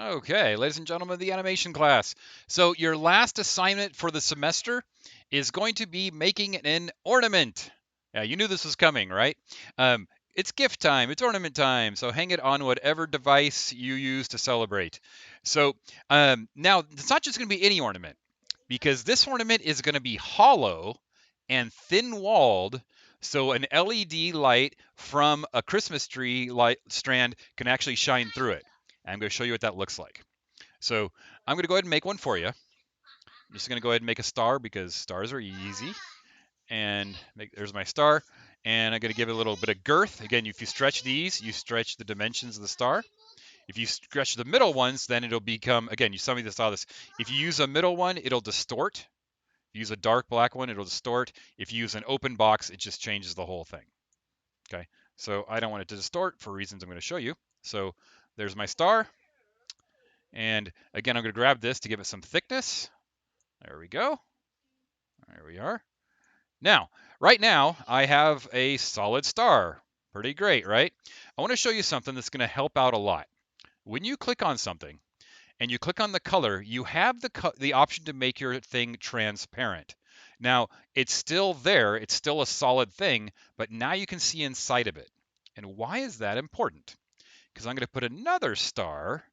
Okay, ladies and gentlemen of the animation class. So your last assignment for the semester is going to be making an ornament. Yeah, you knew this was coming, right? It's gift time, it's ornament time, so hang it on whatever device you use to celebrate. So now it's not just going to be any ornament, because this ornament is going to be hollow and thin-walled, so an LED light from a Christmas tree light strand can actually shine through it. I'm going to show you what that looks like. So I'm going to go ahead and make one for you. I'm just going to go ahead and make a star because stars are easy. And there's my star. And I'm going to give it a little bit of girth. Again, if you stretch these, you stretch the dimensions of the star. If you stretch the middle ones, then it'll become, again, some of you saw this. If you use a middle one, it'll distort. If you use a dark black one, it'll distort. If you use an open box, it just changes the whole thing. Okay, so I don't want it to distort for reasons I'm going to show you. So there's my star. And again, I'm going to grab this to give it some thickness. There we go. There we are. Now, right now, I have a solid star. Pretty great, right? I want to show you something that's going to help out a lot. When you click on something and you click on the color, you have the option to make your thing transparent. Now, it's still there. It's still a solid thing, but now you can see inside of it. And why is that important? Because I'm going to put another star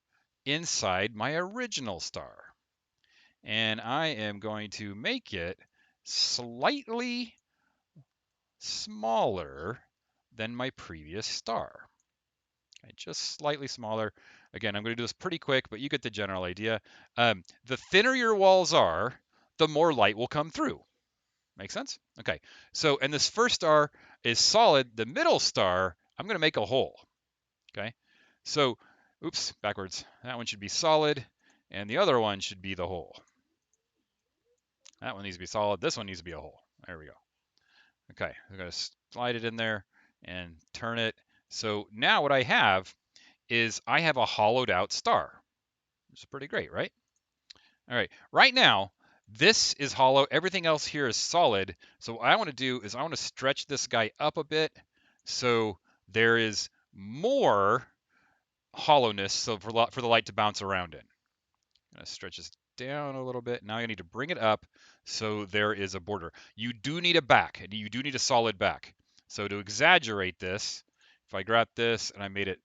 inside my original star. And I am going to make it slightly smaller than my previous star. Okay, just slightly smaller. Again, I'm going to do this pretty quick, but you get the general idea. The thinner your walls are, the more light will come through. Make sense? Okay, so, and this first star is solid. The middle star, I'm going to make a hole. Okay, so, oops, backwards. That one should be solid, and the other one should be the hole. That one needs to be solid. This one needs to be a hole. There we go. Okay, I'm going to slide it in there and turn it. So now what I have is I have a hollowed out star, which is pretty great, right? All right, right now, this is hollow. Everything else here is solid. So what I want to do is I want to stretch this guy up a bit so there is more hollowness so for the light to bounce around in. I'm going to stretch this down a little bit. Now I need to bring it up so there is a border. You do need a back, and you do need a solid back. So to exaggerate this, if I grab this and I made it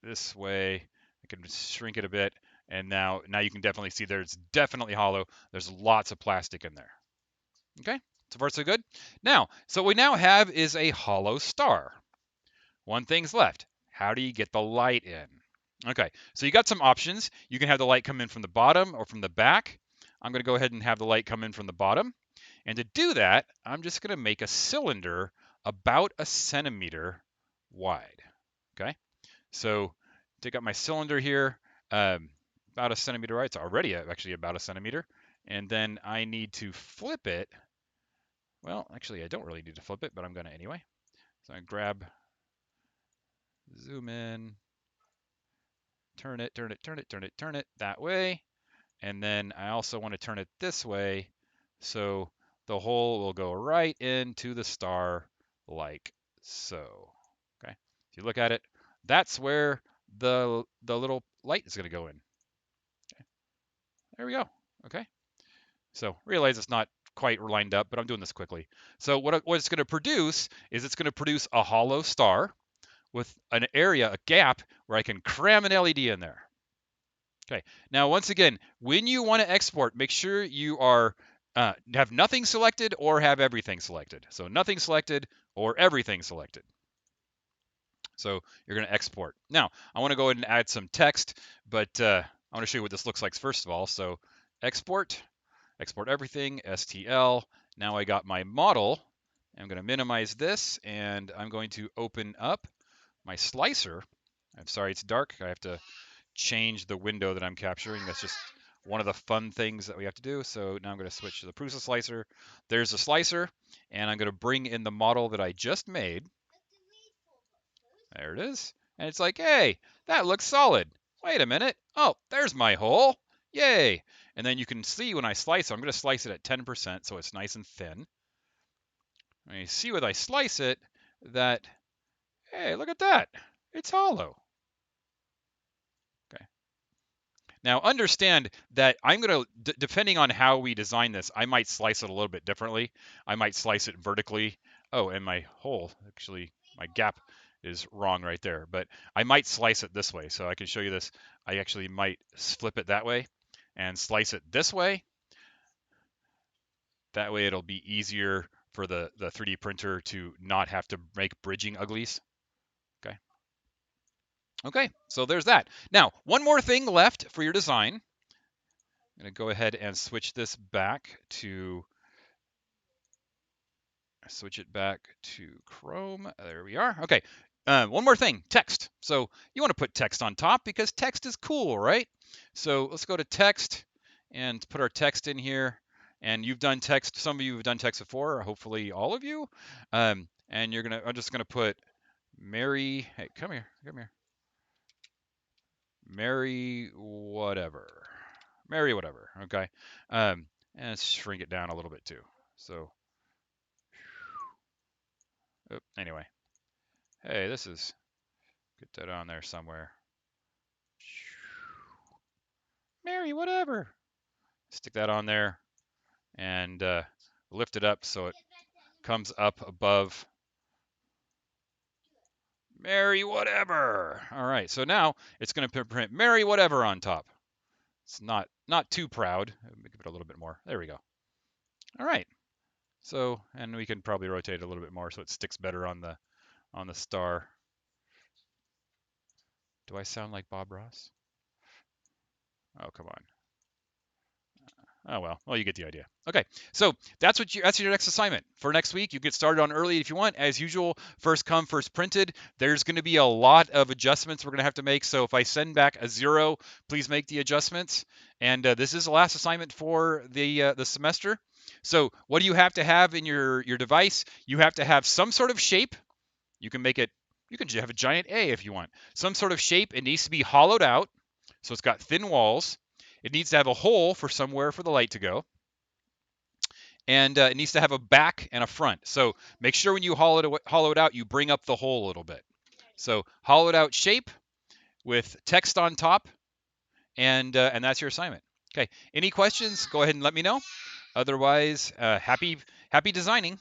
this way, I can shrink it a bit, and now you can definitely see there's definitely hollow. There's lots of plastic in there. Okay, so far so good. Now, so what we now have is a hollow star. One thing's left. How do you get the light in? Okay, so you got some options. You can have the light come in from the bottom or from the back. I'm going to go ahead and have the light come in from the bottom. And to do that, I'm just going to make a cylinder about 1 centimeter wide. Okay, so take out my cylinder here, about 1 centimeter wide. It's already actually about 1 centimeter. And then I need to flip it. Well, actually, I don't really need to flip it, but I'm going to anyway. So I grab, zoom in, turn it, turn it, turn it, turn it, turn it that way. And then I also want to turn it this way so the hole will go right into the star like so. Okay, if you look at it, that's where the little light is going to go in. Okay, there we go. Okay, so realize it's not quite lined up, but I'm doing this quickly. So what it's going to produce is it's going to produce a hollow star with an area, a gap, where I can cram an LED in there. Okay, now once again, when you want to export, make sure you are have nothing selected or have everything selected. So nothing selected or everything selected. So you're going to export. Now, I want to go ahead and add some text, but I want to show you what this looks like first of all. So export everything, STL. Now I got my model. I'm going to minimize this, and I'm going to open up my slicer. I'm sorry, it's dark. I have to change the window that I'm capturing. That's just one of the fun things that we have to do. So now I'm going to switch to the Prusa slicer. There's the slicer, and I'm going to bring in the model that I just made. There it is. And it's like, hey, that looks solid. Wait a minute. Oh, there's my hole. Yay. And then you can see when I slice it, I'm going to slice it at 10% so it's nice and thin. And you see when I slice it that, hey, look at that. It's hollow. Okay. Now understand that I'm going to, depending on how we design this, I might slice it a little bit differently. I might slice it vertically. Oh, and my hole, actually, my gap is wrong right there, but I might slice it this way. So I can show you this. I actually might flip it that way and slice it this way. That way it'll be easier for the 3D printer to not have to make bridging uglies. Okay. Okay, so there's that. Now, one more thing left for your design. I'm going to go ahead and switch this back to Chrome. There we are. Okay. One more thing, text. So you want to put text on top because text is cool, right? So let's go to text and put our text in here. And you've done text. Some of you have done text before, hopefully all of you. And I'm just gonna put Mary. Hey, come here. Mary whatever. Mary whatever. Okay. And let's shrink it down a little bit too. So anyway, hey, this is, get that on there somewhere. Mary, whatever. Stick that on there and lift it up so it comes up above Mary, whatever. All right, so now it's going to print Mary, whatever on top. It's not too proud. Give it a little bit more. There we go. All right. So, and we can probably rotate it a little bit more so it sticks better on the star. Do I sound like Bob Ross? Oh, come on. Oh well, you get the idea. Okay, so that's your next assignment for next week. You get started on early if you want. As usual, first come, first printed. There's going to be a lot of adjustments we're going to have to make. So if I send back a 0, please make the adjustments. And this is the last assignment for the semester. So what do you have to have in your device? You have to have some sort of shape. You can make it. You can have a giant A if you want. Some sort of shape. It needs to be hollowed out, so it's got thin walls. It needs to have a hole for somewhere for the light to go. And it needs to have a back and a front. So make sure when you hollow it out, you bring up the hole a little bit. So hollowed out shape with text on top, and that's your assignment. Okay. Any questions? Go ahead and let me know. Otherwise, happy designing.